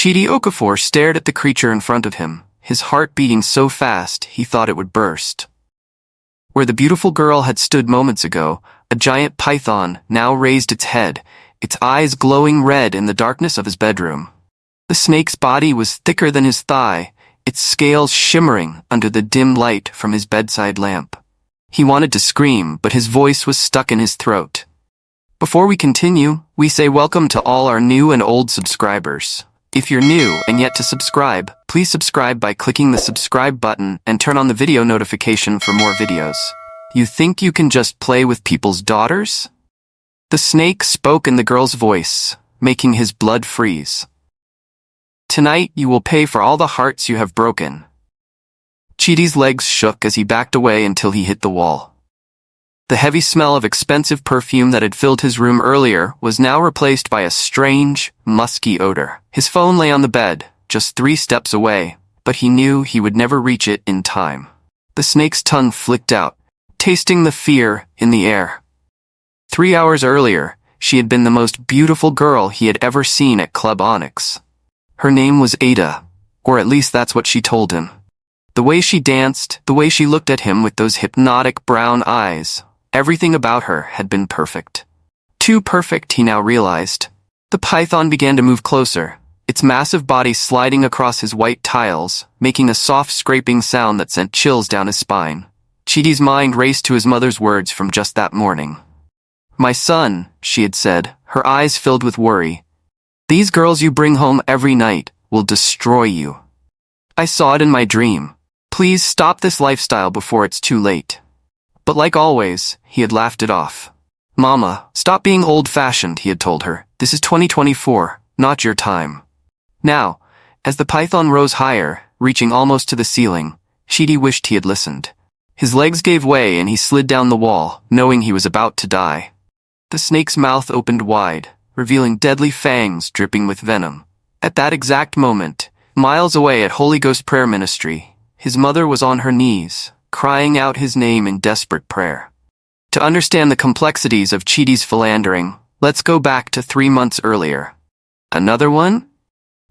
Chidi Okafor stared at the creature in front of him, his heart beating so fast he thought it would burst. Where the beautiful girl had stood moments ago, a giant python now raised its head, its eyes glowing red in the darkness of his bedroom. The snake's body was thicker than his thigh, its scales shimmering under the dim light from his bedside lamp. He wanted to scream, but his voice was stuck in his throat. Before we continue, we say welcome to all our new and old subscribers. If you're new and yet to subscribe, please subscribe by clicking the subscribe button and turn on the video notification for more videos. You think you can just play with people's daughters? The snake spoke in the girl's voice, making his blood freeze. Tonight you will pay for all the hearts you have broken. Chidi's legs shook as he backed away until he hit the wall. The heavy smell of expensive perfume that had filled his room earlier was now replaced by a strange, musky odor. His phone lay on the bed, just 3 steps away, but he knew he would never reach it in time. The snake's tongue flicked out, tasting the fear in the air. 3 hours earlier, she had been the most beautiful girl he had ever seen at Club Onyx. Her name was Ada, or at least that's what she told him. The way she danced, the way she looked at him with those hypnotic brown eyes, everything about her had been perfect. Too perfect, he now realized. The python began to move closer, its massive body sliding across his white tiles, making a soft scraping sound that sent chills down his spine. Chidi's mind raced to his mother's words from just that morning. "My son," she had said, her eyes filled with worry, "these girls you bring home every night will destroy you. I saw it in my dream. Please stop this lifestyle before it's too late." But like always, he had laughed it off. "Mama, stop being old-fashioned," he had told her. "This is 2024, not your time." Now, as the python rose higher, reaching almost to the ceiling, Chidi wished he had listened. His legs gave way and he slid down the wall, knowing he was about to die. The snake's mouth opened wide, revealing deadly fangs dripping with venom. At that exact moment, miles away at Holy Ghost Prayer Ministry, his mother was on her knees, crying out his name in desperate prayer. To understand the complexities of Chidi's philandering, let's go back to 3 months earlier. "Another one?"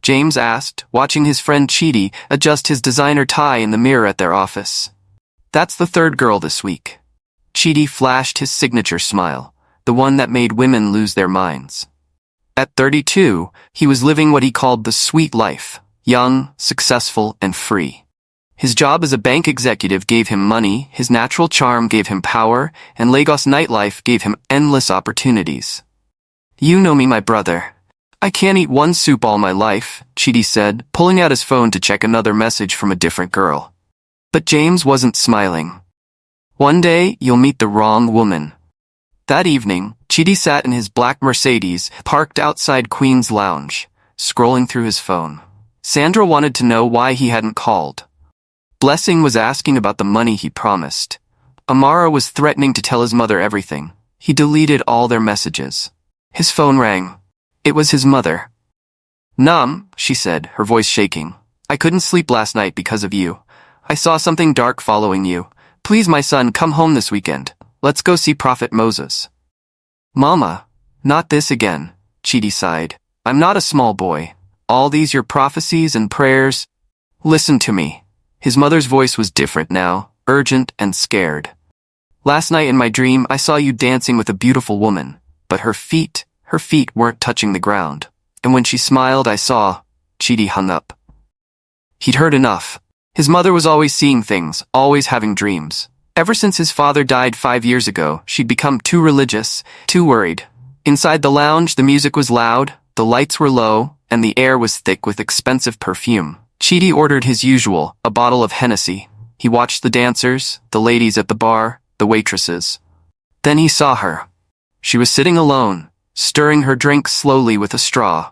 James asked, watching his friend Chidi adjust his designer tie in the mirror at their office. "That's the 3rd girl this week." Chidi flashed his signature smile, the one that made women lose their minds. At 32, he was living what he called the sweet life, young, successful, and free. His job as a bank executive gave him money, his natural charm gave him power, and Lagos nightlife gave him endless opportunities. "You know me, my brother. I can't eat one soup all my life," Chidi said, pulling out his phone to check another message from a different girl. But James wasn't smiling. "One day, you'll meet the wrong woman." That evening, Chidi sat in his black Mercedes, parked outside Queen's Lounge, scrolling through his phone. Sandra wanted to know why he hadn't called. Blessing was asking about the money he promised. Amara was threatening to tell his mother everything. He deleted all their messages. His phone rang. It was his mother. "Nam," she said, her voice shaking. "I couldn't sleep last night because of you. I saw something dark following you. Please, my son, come home this weekend. Let's go see Prophet Moses." "Mama, not this again," Chidi sighed. "I'm not a small boy. All these your prophecies and prayers. Listen to me." His mother's voice was different now, urgent and scared. "Last night in my dream I saw you dancing with a beautiful woman, but her feet weren't touching the ground. And when she smiled I saw—" Chidi hung up. He'd heard enough. His mother was always seeing things, always having dreams. Ever since his father died 5 years ago, she'd become too religious, too worried. Inside the lounge, the music was loud, the lights were low, and the air was thick with expensive perfume. Chidi ordered his usual, a bottle of Hennessy. He watched the dancers, the ladies at the bar, the waitresses. Then he saw her. She was sitting alone, stirring her drink slowly with a straw.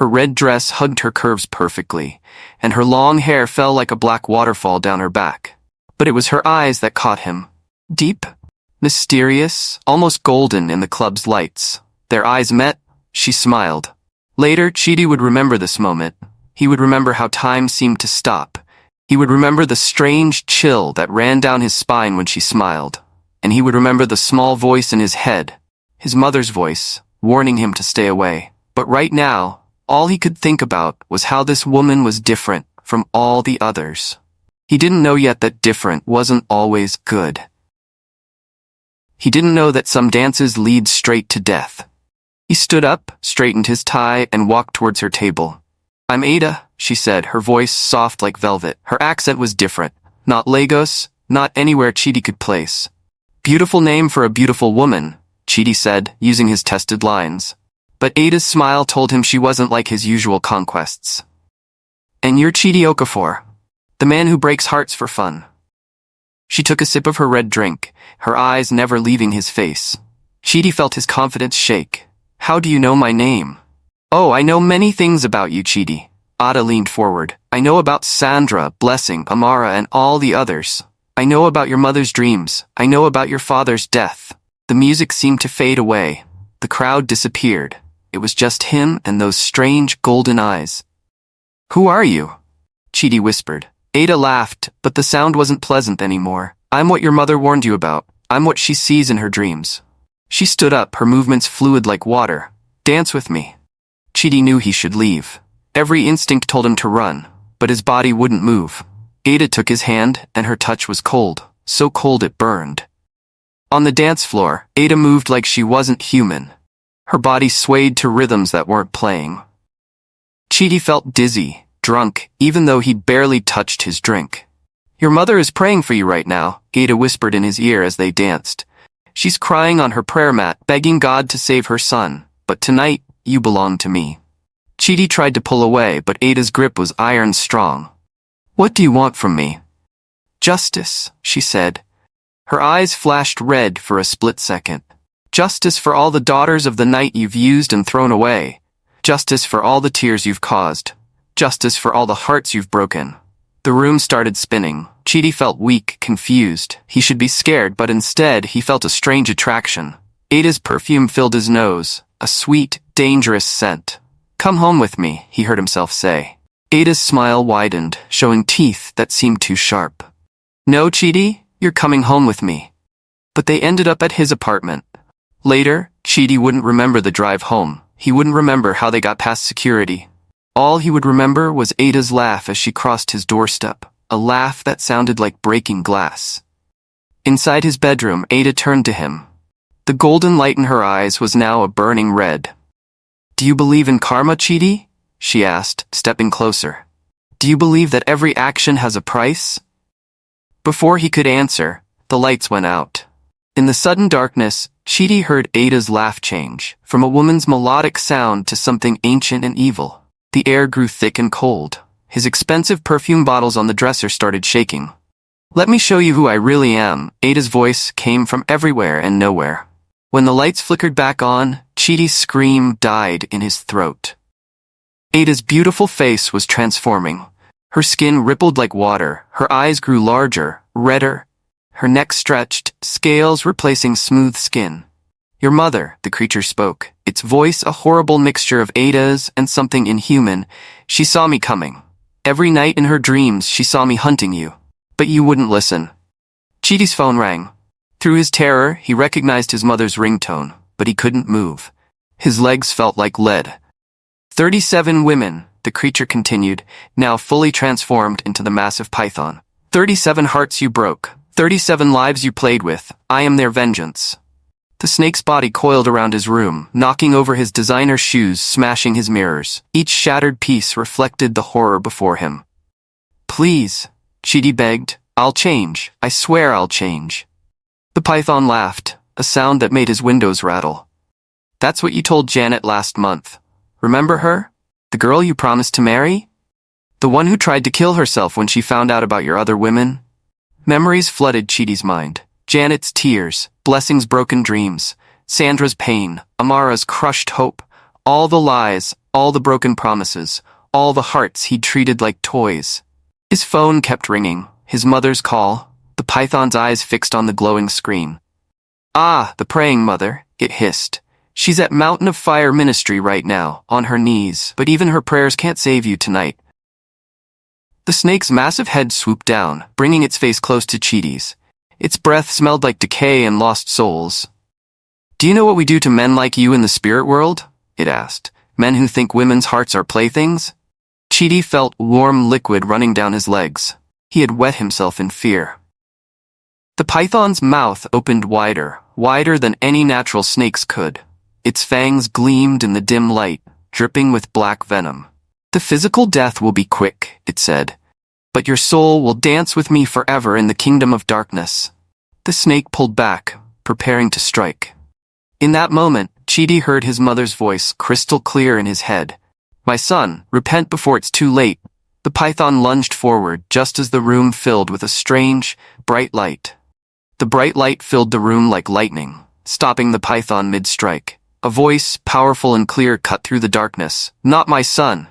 Her red dress hugged her curves perfectly, and her long hair fell like a black waterfall down her back. But it was her eyes that caught him. Deep, mysterious, almost golden in the club's lights. Their eyes met. She smiled. Later, Chidi would remember this moment. He would remember how time seemed to stop. He would remember the strange chill that ran down his spine when she smiled. And he would remember the small voice in his head, his mother's voice, warning him to stay away. But right now, All he could think about was how this woman was different from all the others. He didn't know yet that different wasn't always good. He didn't know that some dances lead straight to death. He stood up, straightened his tie, and walked towards her table. "I'm Ada," she said, her voice soft like velvet. Her accent was different. Not Lagos, not anywhere Chidi could place. "Beautiful name for a beautiful woman," Chidi said, using his tested lines. But Ada's smile told him she wasn't like his usual conquests. "And you're Chidi Okafor, the man who breaks hearts for fun." She took a sip of her red drink, her eyes never leaving his face. Chidi felt his confidence shake. "How do you know my name?" "Oh, I know many things about you, Chidi." Ada leaned forward. "I know about Sandra, Blessing, Amara, and all the others. I know about your mother's dreams. I know about your father's death." The music seemed to fade away. The crowd disappeared. It was just him and those strange golden eyes. "Who are you?" Chidi whispered. Ada laughed, but the sound wasn't pleasant anymore. "I'm what your mother warned you about. I'm what she sees in her dreams." She stood up, her movements fluid like water. "Dance with me." Chidi knew he should leave. Every instinct told him to run, but his body wouldn't move. Ada took his hand, and her touch was cold, so cold it burned. On the dance floor, Ada moved like she wasn't human. Her body swayed to rhythms that weren't playing. Chidi felt dizzy, drunk, even though he'd barely touched his drink. "Your mother is praying for you right now," Ada whispered in his ear as they danced. "She's crying on her prayer mat, begging God to save her son. But tonight, you belong to me." Chidi tried to pull away, but Ada's grip was iron strong. "What do you want from me?" "Justice," she said. Her eyes flashed red for a split second. "Justice for all the daughters of the night you've used and thrown away. Justice for all the tears you've caused. Justice for all the hearts you've broken." The room started spinning. Chidi felt weak, confused. He should be scared, but instead he felt a strange attraction. Ada's perfume filled his nose, a sweet, dangerous scent. "Come home with me," he heard himself say. Ada's smile widened, showing teeth that seemed too sharp. "No, Chidi, you're coming home with me." But they ended up at his apartment. Later, Chidi wouldn't remember the drive home. He wouldn't remember how they got past security. All he would remember was Ada's laugh as she crossed his doorstep, a laugh that sounded like breaking glass. Inside his bedroom, Ada turned to him. The golden light in her eyes was now a burning red. "Do you believe in karma, Chidi?" she asked, stepping closer. "Do you believe that every action has a price?" Before he could answer, the lights went out. In the sudden darkness, Chidi heard Ada's laugh change, from a woman's melodic sound to something ancient and evil. The air grew thick and cold. His expensive perfume bottles on the dresser started shaking. "Let me show you who I really am." Ada's voice came from everywhere and nowhere. When the lights flickered back on, Chidi's scream died in his throat. Ada's beautiful face was transforming. Her skin rippled like water, her eyes grew larger, redder. Her neck stretched, scales replacing smooth skin. "Your mother," the creature spoke, its voice a horrible mixture of Ada's and something inhuman. "She saw me coming. Every night in her dreams she saw me hunting you. But you wouldn't listen." Chidi's phone rang. Through his terror, he recognized his mother's ringtone, but he couldn't move. His legs felt like lead. 37 women, the creature continued, now fully transformed into the massive python. 37 hearts you broke. 37 lives you played with. I am their vengeance." The snake's body coiled around his room, knocking over his designer shoes, smashing his mirrors. Each shattered piece reflected the horror before him. "Please," Chidi begged, "I'll change. I swear I'll change." The python laughed, a sound that made his windows rattle. "That's what you told Janet last month. Remember her? The girl you promised to marry? The one who tried to kill herself when she found out about your other women?" Memories flooded Chidi's mind. Janet's tears, Blessing's broken dreams, Sandra's pain, Amara's crushed hope, all the lies, all the broken promises, all the hearts he'd treated like toys. His phone kept ringing, his mother's call, the python's eyes fixed on the glowing screen. "Ah, the praying mother," it hissed. "She's at Mountain of Fire Ministry right now, on her knees, but even her prayers can't save you tonight." The snake's massive head swooped down, bringing its face close to Chidi's. Its breath smelled like decay and lost souls. "Do you know what we do to men like you in the spirit world?" it asked. Men who think women's hearts are playthings? Chidi felt warm liquid running down his legs. He had wet himself in fear. The python's mouth opened wider, wider than any natural snake's could. Its fangs gleamed in the dim light, dripping with black venom. The physical death will be quick, it said, but your soul will dance with me forever in the kingdom of darkness. The snake pulled back, preparing to strike. In that moment, Chidi heard his mother's voice crystal clear in his head. My son, repent before it's too late. The python lunged forward just as the room filled with a strange, bright light. The bright light filled the room like lightning, stopping the python mid-strike. A voice, powerful and clear, cut through the darkness. Not my son.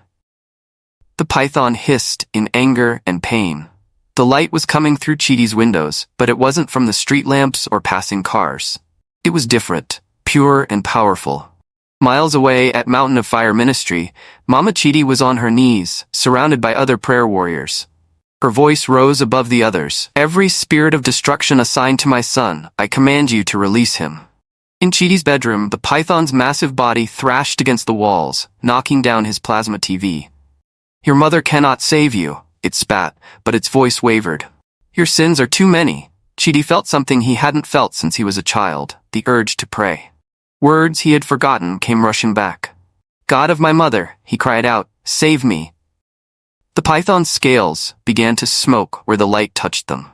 The python hissed in anger and pain. The light was coming through Chidi's windows, but it wasn't from the street lamps or passing cars. It was different, pure and powerful. Miles away at Mountain of Fire Ministry, Mama Chidi was on her knees, surrounded by other prayer warriors. Her voice rose above the others. Every spirit of destruction assigned to my son, I command you to release him. In Chidi's bedroom, the python's massive body thrashed against the walls, knocking down his plasma TV. Your mother cannot save you, it spat, but its voice wavered. Your sins are too many. Chidi felt something he hadn't felt since he was a child, the urge to pray. Words he had forgotten came rushing back. God of my mother, he cried out, save me. The python's scales began to smoke where the light touched them.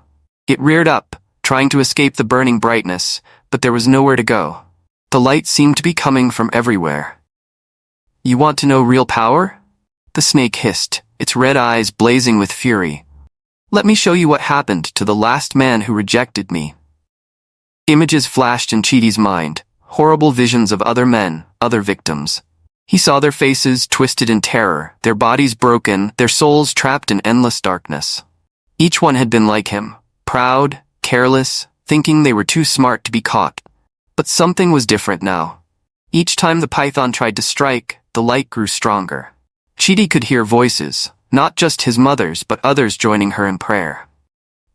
It reared up, trying to escape the burning brightness, but there was nowhere to go. The light seemed to be coming from everywhere. You want to know real power? The snake hissed, its red eyes blazing with fury. Let me show you what happened to the last man who rejected me. Images flashed in Chidi's mind, horrible visions of other men, other victims. He saw their faces twisted in terror, their bodies broken, their souls trapped in endless darkness. Each one had been like him, proud, careless, thinking they were too smart to be caught. But something was different now. Each time the python tried to strike, the light grew stronger. Chidi could hear voices, not just his mother's but others joining her in prayer.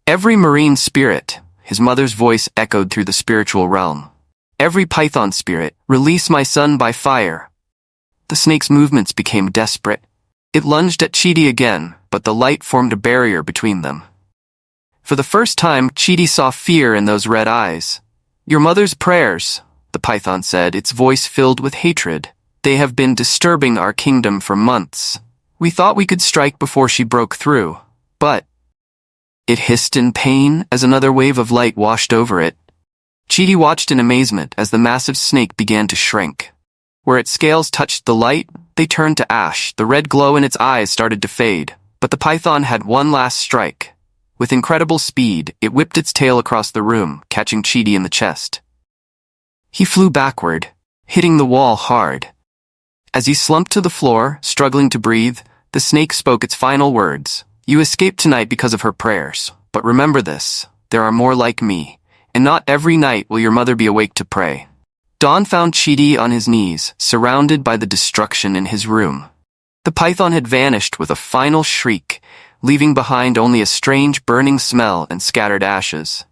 Every marine spirit, his mother's voice echoed through the spiritual realm. Every python spirit, release my son by fire. The snake's movements became desperate. It lunged at Chidi again, but the light formed a barrier between them. For the first time, Chidi saw fear in those red eyes. Your mother's prayers, the python said, its voice filled with hatred. They have been disturbing our kingdom for months. We thought we could strike before she broke through, but... It hissed in pain as another wave of light washed over it. Chidi watched in amazement as the massive snake began to shrink. Where its scales touched the light, they turned to ash. The red glow in its eyes started to fade, but the python had one last strike. With incredible speed, it whipped its tail across the room, catching Chidi in the chest. He flew backward, hitting the wall hard. As he slumped to the floor, struggling to breathe, the snake spoke its final words. You escaped tonight because of her prayers, but remember this, there are more like me, and not every night will your mother be awake to pray. Dawn found Chidi on his knees, surrounded by the destruction in his room. The python had vanished with a final shriek, leaving behind only a strange burning smell and scattered ashes.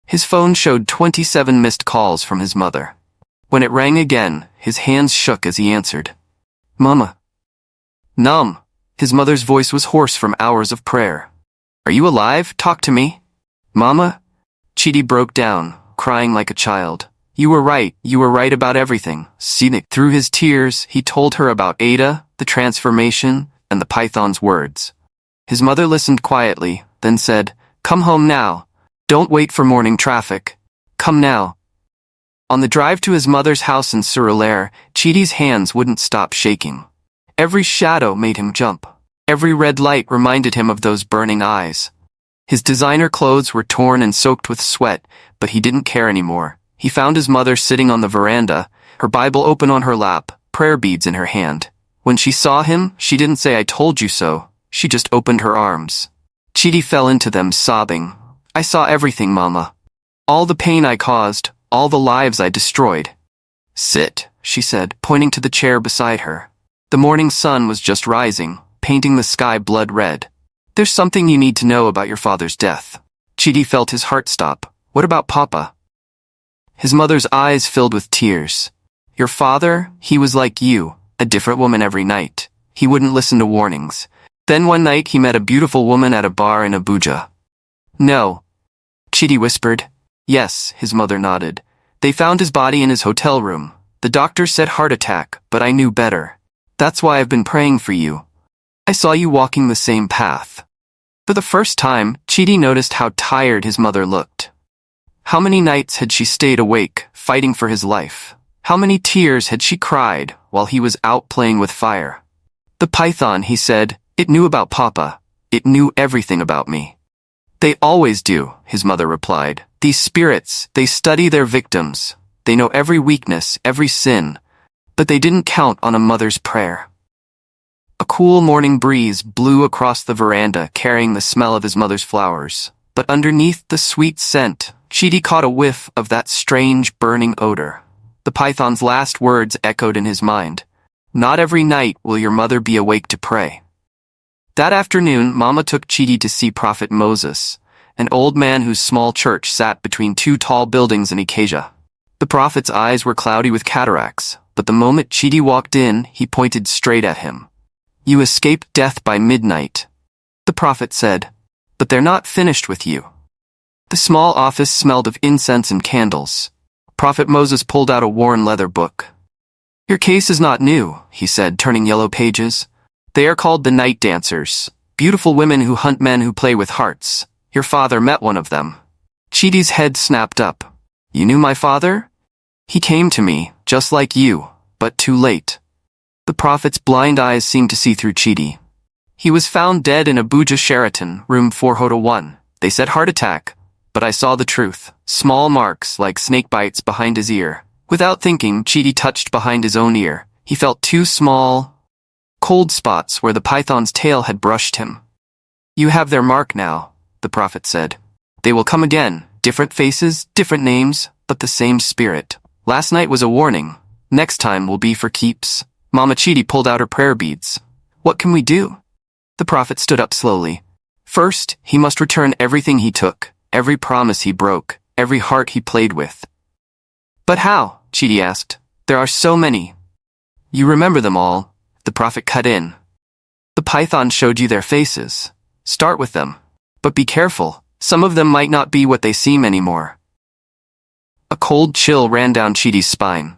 His phone showed 27 missed calls from his mother. When it rang again, his hands shook as he answered. Mama. Numb. His mother's voice was hoarse from hours of prayer. Are you alive? Talk to me. Mama? Chidi broke down, crying like a child. You were right about everything. Through his tears, he told her about Ada, the transformation, and the python's words. His mother listened quietly, then said, Come home now. Don't wait for morning traffic. Come now. On the drive to his mother's house in Surulere, Chidi's hands wouldn't stop shaking. Every shadow made him jump. Every red light reminded him of those burning eyes. His designer clothes were torn and soaked with sweat, but he didn't care anymore. He found his mother sitting on the veranda, her Bible open on her lap, prayer beads in her hand. When she saw him, she didn't say, I told you so. She just opened her arms. Chidi fell into them, sobbing. I saw everything, Mama. All the pain I caused, all the lives I destroyed. Sit, she said, pointing to the chair beside her. The morning sun was just rising, painting the sky blood red. There's something you need to know about your father's death. Chidi felt his heart stop. What about Papa? His mother's eyes filled with tears. Your father, he was like you, A different woman every night. He wouldn't listen to warnings. Then one night he met a beautiful woman at a bar in Abuja. No. Chidi whispered. Yes, his mother nodded. They found his body in his hotel room. The doctor said heart attack, but I knew better. That's why I've been praying for you. I saw you walking the same path. For the first time, Chidi noticed how tired his mother looked. How many nights had she stayed awake, fighting for his life? How many tears had she cried while he was out playing with fire? The python, he said, it knew about Papa. It knew everything about me. They always do, his mother replied. These spirits, they study their victims. They know every weakness, every sin. But they didn't count on a mother's prayer. A cool morning breeze blew across the veranda carrying the smell of his mother's flowers. But underneath the sweet scent, Chidi caught a whiff of that strange burning odor. The python's last words echoed in his mind. Not every night will your mother be awake to pray. That afternoon, Mama took Chidi to see Prophet Moses, an old man whose small church sat between two tall buildings in Ikeja. The prophet's eyes were cloudy with cataracts, but the moment Chidi walked in, he pointed straight at him. You escaped death by midnight, the prophet said, but they're not finished with you. The small office smelled of incense and candles. Prophet Moses pulled out a worn leather book. Your case is not new, he said, turning yellow pages. They are called the night dancers, beautiful women who hunt men who play with hearts. Your father met one of them. Chidi's head snapped up. You knew my father? He came to me, just like you, but too late. The prophet's blind eyes seemed to see through Chidi. He was found dead in Abuja Sheraton, room 401. They said heart attack, but I saw the truth. Small marks like snake bites behind his ear. Without thinking, Chidi touched behind his own ear. He felt two small, cold spots where the python's tail had brushed him. You have their mark now, the prophet said. They will come again, different faces, different names, but the same spirit. Last night was a warning. Next time will be for keeps. Mama Chidi pulled out her prayer beads. What can we do? The prophet stood up slowly. First, he must return everything he took, every promise he broke, every heart he played with. But how? Chidi asked. There are so many. You remember them all, the prophet cut in. The python showed you their faces. Start with them. But be careful, some of them might not be what they seem anymore. A cold chill ran down Chidi's spine.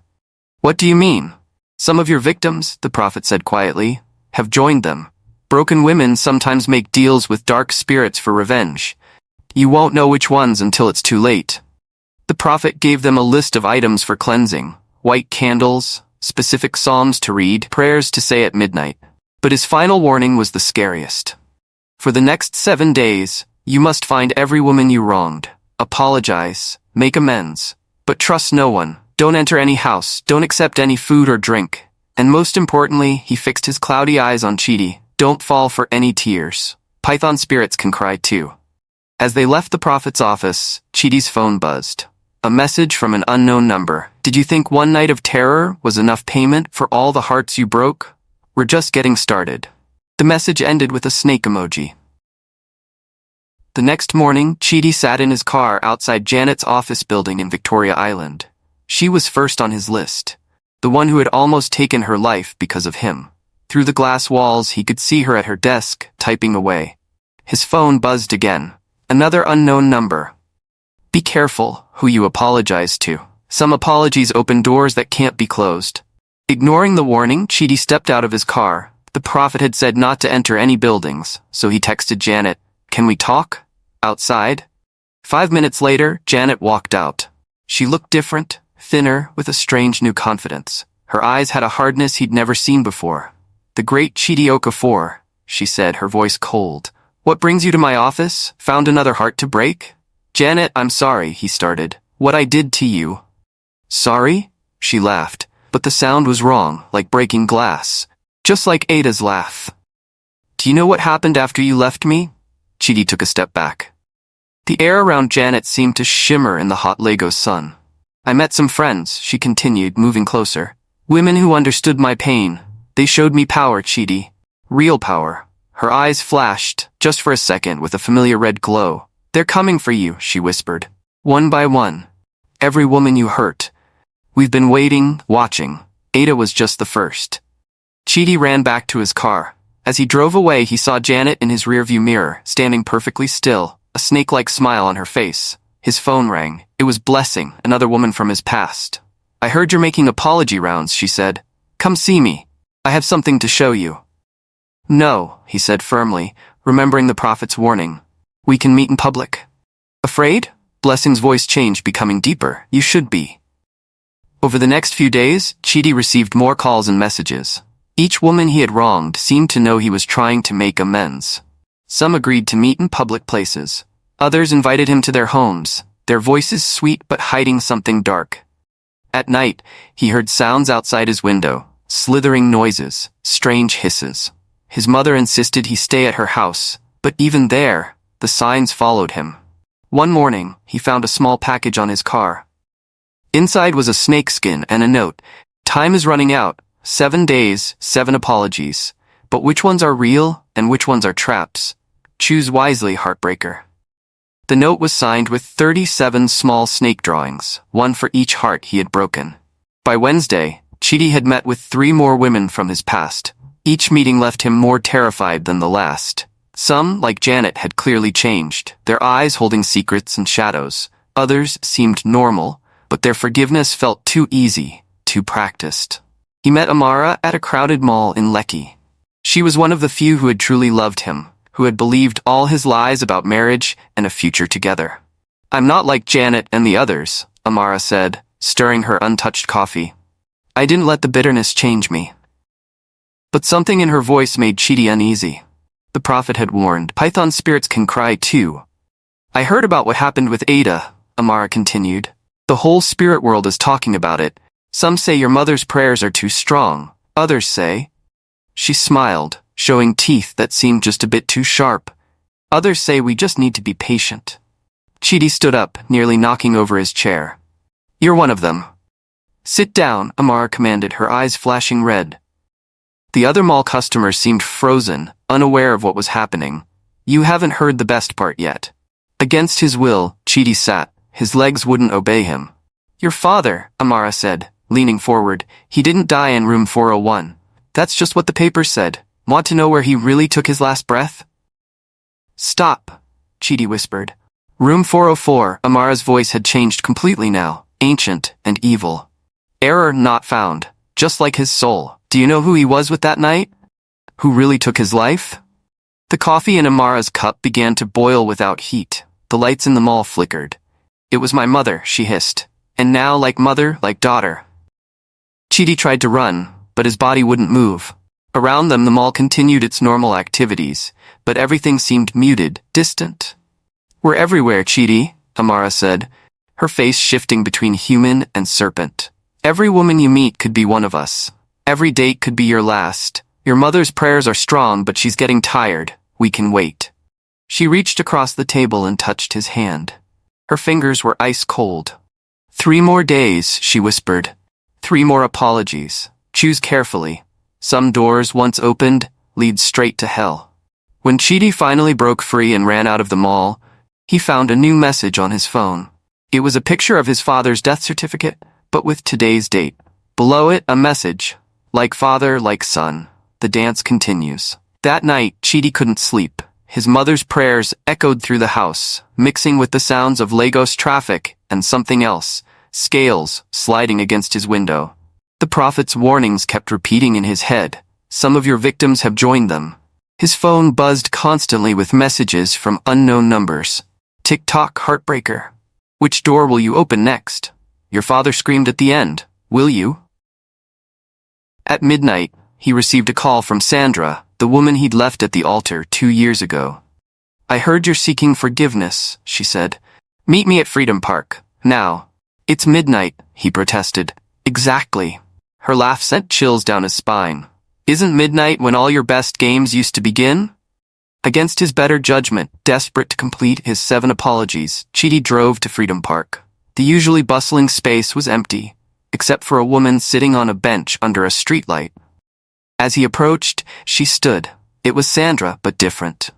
What do you mean? Some of your victims, the prophet said quietly, have joined them. Broken women sometimes make deals with dark spirits for revenge. You won't know which ones until it's too late. The prophet gave them a list of items for cleansing, white candles, specific psalms to read, prayers to say at midnight. But his final warning was the scariest. For the next 7 days, you must find every woman you wronged, apologize, make amends, but trust no one. Don't enter any house, don't accept any food or drink. And most importantly, he fixed his cloudy eyes on Chidi. Don't fall for any tears. Python spirits can cry too. As they left the prophet's office, Chidi's phone buzzed. A message from an unknown number. Did you think one night of terror was enough payment for all the hearts you broke? We're just getting started. The message ended with a snake emoji. The next morning, Chidi sat in his car outside Janet's office building in Victoria Island. She was first on his list, the one who had almost taken her life because of him. Through the glass walls, he could see her at her desk, typing away. His phone buzzed again. Another unknown number. Be careful who you apologize to. Some apologies open doors that can't be closed. Ignoring the warning, Chidi stepped out of his car. The prophet had said not to enter any buildings, so he texted Janet, "Can we talk? Outside?" 5 minutes later, Janet walked out. She looked different, thinner, with a strange new confidence. Her eyes had a hardness he'd never seen before. "The great Chidi Okafor," she said, her voice cold. "What brings you to my office? Found another heart to break?" "Janet, I'm sorry," he started. "What I did to you." "Sorry?" She laughed, but the sound was wrong, like breaking glass. Just like Ada's laugh. "Do you know what happened after you left me?" Chidi took a step back. The air around Janet seemed to shimmer in the hot Lagos sun. "I met some friends," she continued, moving closer. "Women who understood my pain. They showed me power, Chidi. Real power." Her eyes flashed, just for a second, with a familiar red glow. "They're coming for you," she whispered. "One by one. Every woman you hurt. We've been waiting, watching. Ada was just the first." Chidi ran back to his car. As he drove away, he saw Janet in his rearview mirror, standing perfectly still, a snake-like smile on her face. His phone rang. It was Blessing, another woman from his past. "I heard you're making apology rounds," she said. "Come see me. I have something to show you." "No," he said firmly, remembering the prophet's warning. "We can meet in public." "Afraid?" Blessing's voice changed, becoming deeper. "You should be." Over the next few days, Chidi received more calls and messages. Each woman he had wronged seemed to know he was trying to make amends. Some agreed to meet in public places. Others invited him to their homes, their voices sweet but hiding something dark. At night, he heard sounds outside his window, slithering noises, strange hisses. His mother insisted he stay at her house, but even there, the signs followed him. One morning, he found a small package on his car. Inside was a snakeskin and a note. "Time is running out. 7 days, 7 apologies. But which ones are real and which ones are traps? Choose wisely, heartbreaker." The note was signed with 37 small snake drawings, one for each heart he had broken. By Wednesday, Chidi had met with 3 more women from his past. Each meeting left him more terrified than the last. Some, like Janet, had clearly changed, their eyes holding secrets and shadows. Others seemed normal, but their forgiveness felt too easy, too practiced. He met Amara at a crowded mall in Lekki. She was one of the few who had truly loved him, who had believed all his lies about marriage and a future together. "I'm not like Janet and the others," Amara said, stirring her untouched coffee. "I didn't let the bitterness change me." But something in her voice made Chidi uneasy. The prophet had warned, "Python spirits can cry too." "I heard about what happened with Ada," Amara continued. "The whole spirit world is talking about it. Some say your mother's prayers are too strong. Others say—" She smiled, showing teeth that seemed just a bit too sharp. "Others say we just need to be patient." Chidi stood up, nearly knocking over his chair. "You're one of them." "Sit down," Amara commanded, her eyes flashing red. The other mall customers seemed frozen, unaware of what was happening. "You haven't heard the best part yet." Against his will, Chidi sat. His legs wouldn't obey him. "Your father," Amara said, leaning forward, "he didn't die in room 401. That's just what the papers said. Want to know where he really took his last breath?" "Stop," Chidi whispered. "Room 404, Amara's voice had changed completely now, ancient and evil. "Error not found, just like his soul. Do you know who he was with that night? Who really took his life?" The coffee in Amara's cup began to boil without heat. The lights in the mall flickered. "It was my mother," she hissed. "And now, like mother, like daughter." Chidi tried to run, but his body wouldn't move. Around them, the mall continued its normal activities, but everything seemed muted, distant. "We're everywhere, Chidi," Amara said, her face shifting between human and serpent. "Every woman you meet could be one of us. Every date could be your last. Your mother's prayers are strong, but she's getting tired. We can wait." She reached across the table and touched his hand. Her fingers were ice cold. "3 more days," she whispered. 3 more apologies. Choose carefully. Some doors, once opened, lead straight to hell. When Chidi finally broke free and ran out of the mall, he found a new message on his phone. It was a picture of his father's death certificate, but with today's date. Below it, a message. "Like father, like son. The dance continues." That night, Chidi couldn't sleep. His mother's prayers echoed through the house, mixing with the sounds of Lagos traffic and something else, scales sliding against his window. The prophet's warnings kept repeating in his head. "Some of your victims have joined them." His phone buzzed constantly with messages from unknown numbers. "Tick-tock, heartbreaker. Which door will you open next? Your father screamed at the end. Will you?" At midnight, he received a call from Sandra, the woman he'd left at the altar 2 years ago. "I heard you're seeking forgiveness," she said. "Meet me at Freedom Park, now." "It's midnight," he protested. "Exactly." Her laugh sent chills down his spine. "Isn't midnight when all your best games used to begin?" Against his better judgment, desperate to complete his 7 apologies, Chidi drove to Freedom Park. The usually bustling space was empty, except for a woman sitting on a bench under a streetlight. As he approached, she stood. It was Sandra, but different.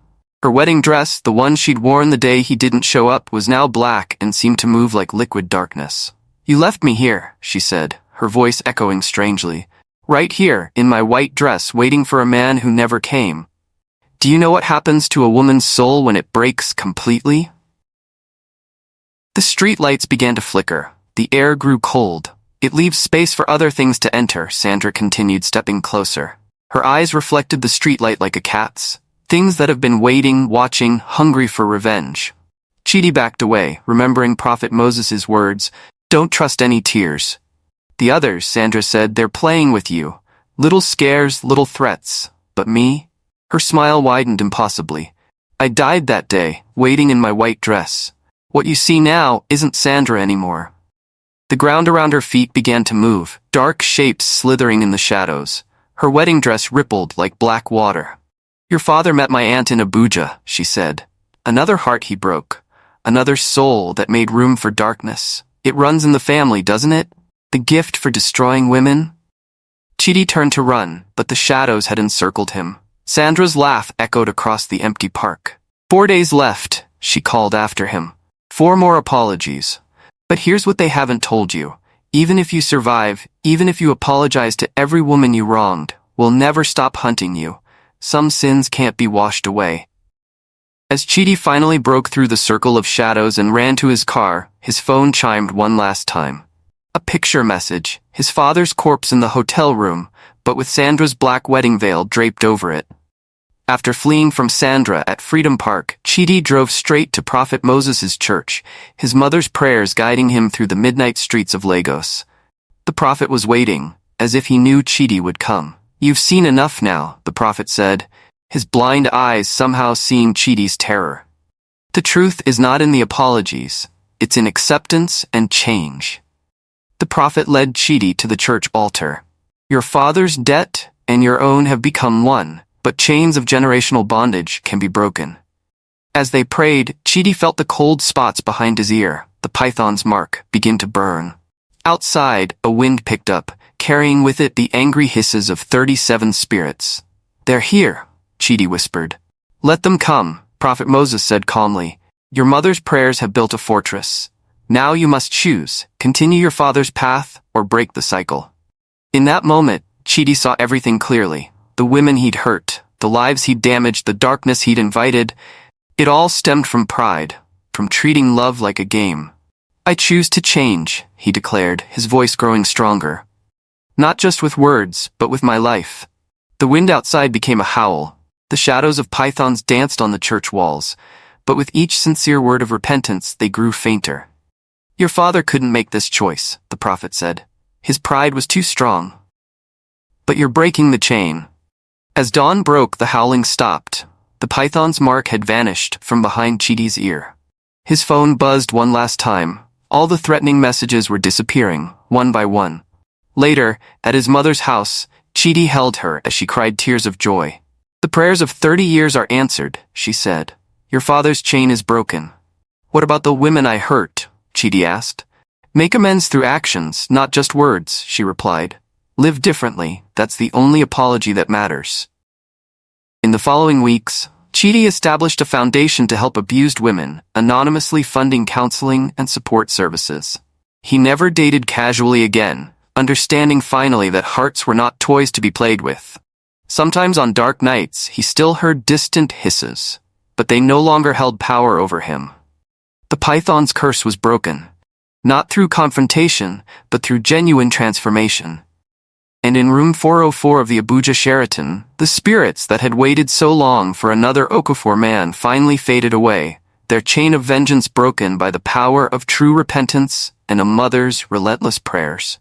Her wedding dress, the one she'd worn the day he didn't show up, was now black and seemed to move like liquid darkness. "You left me here," she said, her voice echoing strangely. Right here, in my white dress, waiting for a man who never came. Do you know what happens to a woman's soul when it breaks completely? The street lights began to flicker. The air grew cold. It leaves space for other things to enter, Sandra continued, stepping closer. Her eyes reflected the streetlight like a cat's. Things that have been waiting, watching, hungry for revenge. Chidi backed away, remembering Prophet Moses' words, "Don't trust any tears." "The others," Sandra said, "they're playing with you. Little scares, little threats. But me?" Her smile widened impossibly. "I died that day, waiting in my white dress. What you see now isn't Sandra anymore." The ground around her feet began to move, dark shapes slithering in the shadows. Her wedding dress rippled like black water. "Your father met my aunt in Abuja," she said. "Another heart he broke. Another soul that made room for darkness. It runs in the family, doesn't it? The gift for destroying women?" Chidi turned to run, but the shadows had encircled him. Sandra's laugh echoed across the empty park. 4 days left," she called after him. 4 more apologies. But here's what they haven't told you. Even if you survive, even if you apologize to every woman you wronged, we'll never stop hunting you. Some sins can't be washed away." As Chidi finally broke through the circle of shadows and ran to his car, his phone chimed one last time. A picture message, his father's corpse in the hotel room, but with Sandra's black wedding veil draped over it. After fleeing from Sandra at Freedom Park, Chidi drove straight to Prophet Moses' church, his mother's prayers guiding him through the midnight streets of Lagos. The prophet was waiting, as if he knew Chidi would come. "You've seen enough now," the prophet said, his blind eyes somehow seeing Chidi's terror. "The truth is not in the apologies, it's in acceptance and change." The prophet led Chidi to the church altar. "Your father's debt and your own have become one, but chains of generational bondage can be broken." As they prayed, Chidi felt the cold spots behind his ear, the python's mark, begin to burn. Outside, a wind picked up, carrying with it the angry hisses of 37 spirits. "They're here," Chidi whispered. "Let them come," Prophet Moses said calmly. "Your mother's prayers have built a fortress. Now you must choose, continue your father's path, or break the cycle." In that moment, Chidi saw everything clearly. The women he'd hurt, the lives he'd damaged, the darkness he'd invited. It all stemmed from pride, from treating love like a game. "I choose to change," he declared, his voice growing stronger. "Not just with words, but with my life." The wind outside became a howl. The shadows of pythons danced on the church walls, but with each sincere word of repentance, they grew fainter. "Your father couldn't make this choice," the prophet said. "His pride was too strong. But you're breaking the chain." As dawn broke, the howling stopped. The python's mark had vanished from behind Chidi's ear. His phone buzzed one last time. All the threatening messages were disappearing, one by one. Later, at his mother's house, Chidi held her as she cried tears of joy. "The prayers of 30 years are answered," she said. "Your father's chain is broken." "What about the women I hurt?" Chidi asked. "Make amends through actions, not just words," she replied. "Live differently, that's the only apology that matters." In the following weeks, Chidi established a foundation to help abused women, anonymously funding counseling and support services. He never dated casually again, understanding finally that hearts were not toys to be played with. Sometimes on dark nights, he still heard distant hisses, but they no longer held power over him. The python's curse was broken, not through confrontation, but through genuine transformation. And in room 404 of the Abuja Sheraton, the spirits that had waited so long for another Okafor man finally faded away, their chain of vengeance broken by the power of true repentance and a mother's relentless prayers.